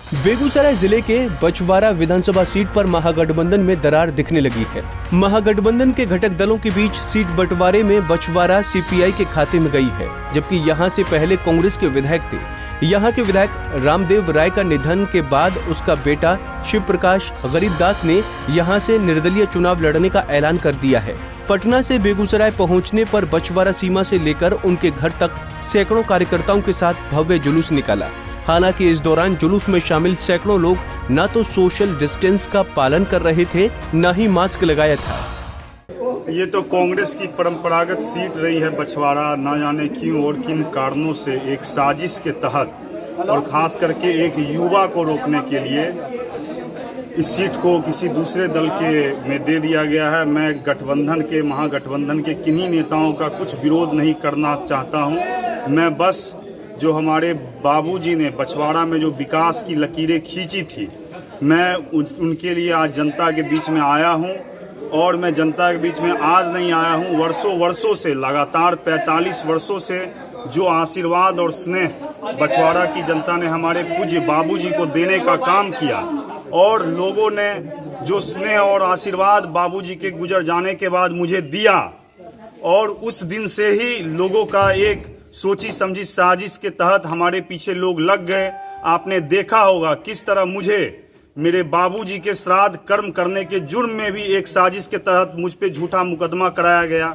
बेगूसराय जिले के बछवाड़ा विधानसभा सीट पर महागठबंधन में दरार दिखने लगी है। महागठबंधन के घटक दलों के बीच सीट बंटवारे में बछवाड़ा सीपीआई के खाते में गई है, जबकि यहां से पहले कांग्रेस के विधायक थे। यहां के विधायक रामदेव राय का निधन के बाद उसका बेटा शिव प्रकाश गरीबदास ने यहां से निर्दलीय चुनाव लड़ने का ऐलान कर दिया है। पटना से बेगूसराय पहुंचने पर बछवाड़ा सीमा से लेकर उनके घर तक सैकड़ों कार्यकर्ताओं के साथ भव्य जुलूस निकाला। हालांकि इस दौरान जुलूस में शामिल सैकड़ों लोग न तो सोशल डिस्टेंस का पालन कर रहे थे, न ही मास्क लगाया था। ये तो कांग्रेस की परंपरागत सीट रही है बछवाड़ा, न जाने क्यों और किन कारणों से एक साजिश के तहत और खास करके एक युवा को रोकने के लिए इस सीट को किसी दूसरे दल के में दे दिया गया है। मैं गठबंधन के महागठबंधन के किन्हीं नेताओं का कुछ विरोध नहीं करना चाहता हूं। मैं बस जो हमारे बाबूजी ने बछवाड़ा में जो विकास की लकीरें खींची थी, मैं उनके लिए आज जनता के बीच में आया हूं। और मैं जनता के बीच में आज नहीं आया हूं, वर्षों से लगातार 45 वर्षों से जो आशीर्वाद और स्नेह बछवाड़ा की जनता ने हमारे पूज्य बाबूजी को देने का काम किया और लोगों ने जो स्नेह और आशीर्वाद बाबूजी के गुजर जाने के बाद मुझे दिया, और उस दिन से ही लोगों का एक सोची समझी साजिश के तहत हमारे पीछे लोग लग गए। आपने देखा होगा किस तरह मुझे मेरे बाबूजी के श्राद्ध कर्म करने के जुर्म में भी एक साजिश के तहत मुझ पे झूठा मुकदमा कराया गया,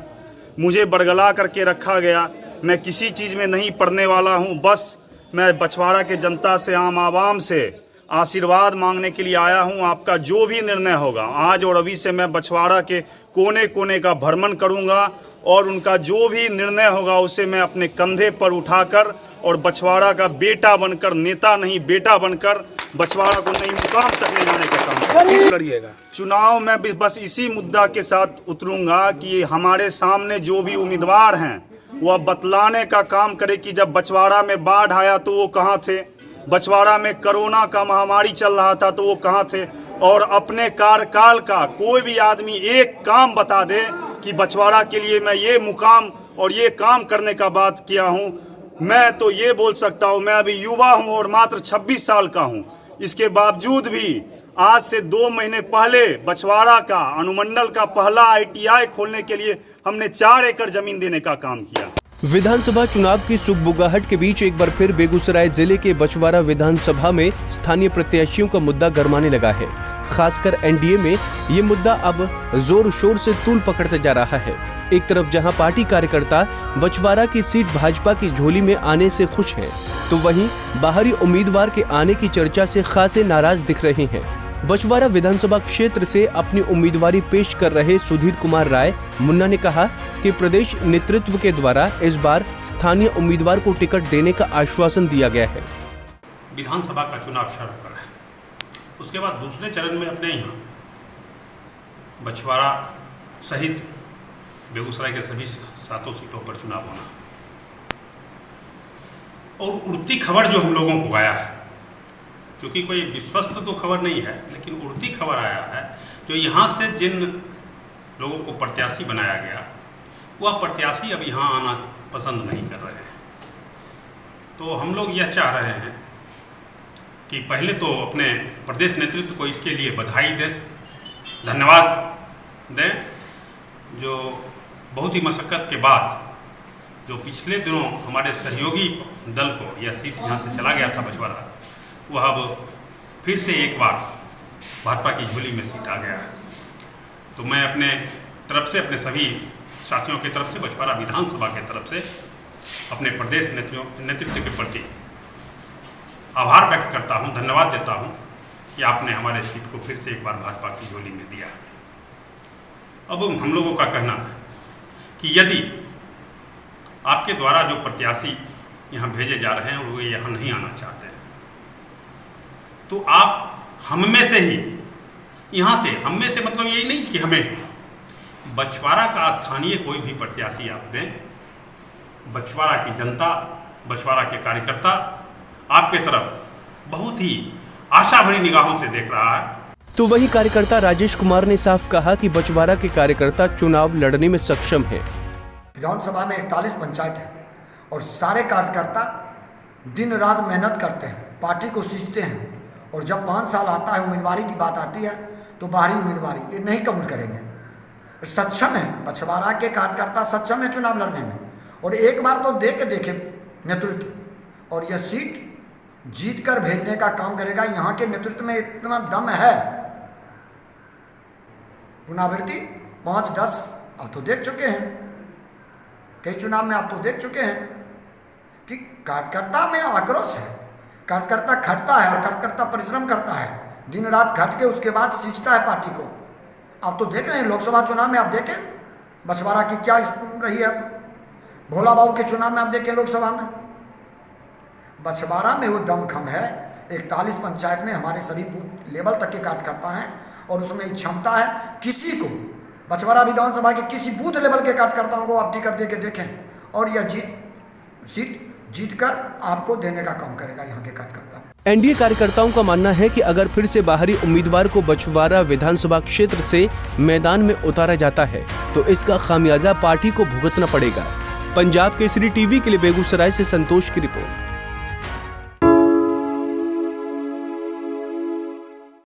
मुझे बरगला करके रखा गया। मैं किसी चीज़ में नहीं पड़ने वाला हूं, बस मैं बछवाड़ा के जनता से, आम आवाम से आशीर्वाद मांगने के लिए आया हूं। आपका जो भी निर्णय होगा, आज और अभी से मैं बछवाड़ा के कोने कोने का भ्रमण करूंगा और उनका जो भी निर्णय होगा उसे मैं अपने कंधे पर उठाकर और बछवाड़ा का बेटा बनकर, नेता नहीं बेटा बनकर, बछवाड़ा को नई मुकाम तक ले जाने का काम लड़िएगा। चुनाव में भी बस इसी मुद्दा के साथ उतरूंगा कि हमारे सामने जो भी उम्मीदवार हैं वह बतलाने का काम करे कि जब बछवाड़ा में बाढ़ आया तो वो कहाँ थे, बछवाड़ा में कोरोना का महामारी चल रहा था तो वो कहाँ थे, और अपने कार्यकाल का कोई भी आदमी एक काम बता दे कि बछवाड़ा के लिए मैं ये मुकाम और ये काम करने का बात किया हूं। मैं तो ये बोल सकता हूं, मैं अभी युवा हूं और मात्र 26 साल का हूं। इसके बावजूद भी आज से 2 महीने पहले बछवाड़ा का अनुमंडल का पहला ITI खोलने के लिए हमने 4 एकड़ जमीन देने का काम किया। विधानसभा चुनाव की सुगबुगाहट के बीच एक बार फिर बेगूसराय जिले के बछवाड़ा विधानसभा में स्थानीय प्रत्याशियों का मुद्दा गरमाने लगा है। खासकर एनडीए में ये मुद्दा अब जोर शोर से तूल पकड़ते जा रहा है। एक तरफ जहां पार्टी कार्यकर्ता बछवाड़ा की सीट भाजपा की झोली में आने से खुश हैं, तो वहीं बाहरी उम्मीदवार के आने की चर्चा से खासे नाराज दिख रहे हैं। बछवाड़ा विधानसभा क्षेत्र से अपनी उम्मीदवारी पेश कर रहे सुधीर कुमार राय मुन्ना ने कहा कि प्रदेश नेतृत्व के द्वारा इस बार स्थानीय उम्मीदवार को टिकट देने का आश्वासन दिया गया है। विधानसभा का चुनाव सड़क पर है, उसके बाद दूसरे चरण में अपने यहाँ बछवाड़ा सहित बेगूसराय के सभी 7 सीटों पर चुनाव होना, और उड़ती खबर जो हम लोगों को आया है, क्योंकि कोई विश्वस्त तो खबर नहीं है, लेकिन उड़ती खबर आया है जो यहाँ से जिन लोगों को प्रत्याशी बनाया गया वह प्रत्याशी अब यहाँ आना पसंद नहीं कर रहे हैं। तो हम लोग यह चाह रहे हैं कि पहले तो अपने प्रदेश नेतृत्व को इसके लिए बधाई दें, धन्यवाद दें, जो बहुत ही मशक्क़त के बाद जो पिछले दिनों हमारे सहयोगी दल को यह सीट यहाँ से चला गया था बछवाड़ा, वह अब फिर से एक बार भाजपा की झोली में सीट आ गया है। तो मैं अपने तरफ से, अपने सभी साथियों की तरफ से, बछवाड़ा विधानसभा के तरफ से अपने प्रदेश नेतृत्व के प्रति आभार व्यक्त करता हूं, धन्यवाद देता हूं कि आपने हमारे सीट को फिर से एक बार भाजपा की झोली में दिया। अब हम लोगों का कहना है कि यदि आपके द्वारा जो प्रत्याशी यहाँ भेजे जा रहे हैं वो यहाँ नहीं आना चाहते, तो आप हम में से ही, यहाँ से, हम में से मतलब यही नहीं कि हमें, बछवाड़ा का स्थानीय कोई भी प्रत्याशी आप दें। बछवाड़ा की जनता, बछवाड़ा के कार्यकर्ता आपके तरफ बहुत ही आशा भरी निगाहों से देख रहा है। तो वही कार्यकर्ता राजेश कुमार ने साफ कहा कि बछवाड़ा के कार्यकर्ता चुनाव लड़ने में सक्षम है। विधानसभा में 41 पंचायत है और सारे कार्यकर्ता दिन रात मेहनत करते हैं, पार्टी को सींचते हैं और जब 5 साल आता है, उम्मीदवारी की बात आती है, तो बाहरी उम्मीदवारी ये नहीं कबूल करेंगे। सक्षम है बछवाड़ा के कार्यकर्ता, सक्षम है चुनाव लड़ने में, और एक बार तो दे के देखे नेतृत्व, और यह सीट जीत कर भेजने का काम करेगा। यहाँ के नेतृत्व में इतना दम है। पुनरावृत्ति 5-10 अब तो देख चुके हैं, कई चुनाव में आप तो देख चुके हैं कि कार्यकर्ता में आक्रोश है। कार्यकर्ता खटता है और कार्यकर्ता परिश्रम करता है, दिन रात खट के उसके बाद सींचता है पार्टी को। आप तो देख रहे हैं लोकसभा चुनाव में, आप देखें बछवाड़ा की क्या रही है, भोला बाबू के चुनाव में आप देखें, लोकसभा में बछवाड़ा में वो दमखम है। 41 पंचायत में हमारे सभी बूथ लेवल तक के कार्यकर्ता हैं, और उसमें क्षमता है किसी को बछवाड़ा विधानसभा के किसी बूथ लेवल के कार्यकर्ताओं को आप टिकट दे के देखें, और यह सीट जीत कर आपको देने का काम करेगा यहाँ के कार्यकर्ता। एनडीए कार्यकर्ताओं का मानना है कि अगर फिर से बाहरी उम्मीदवार को बछवाड़ा विधानसभा क्षेत्र से मैदान में उतारा जाता है तो इसका खामियाजा पार्टी को भुगतना पड़ेगा। पंजाब केसरी टीवी के लिए बेगूसराय से संतोष की रिपोर्ट।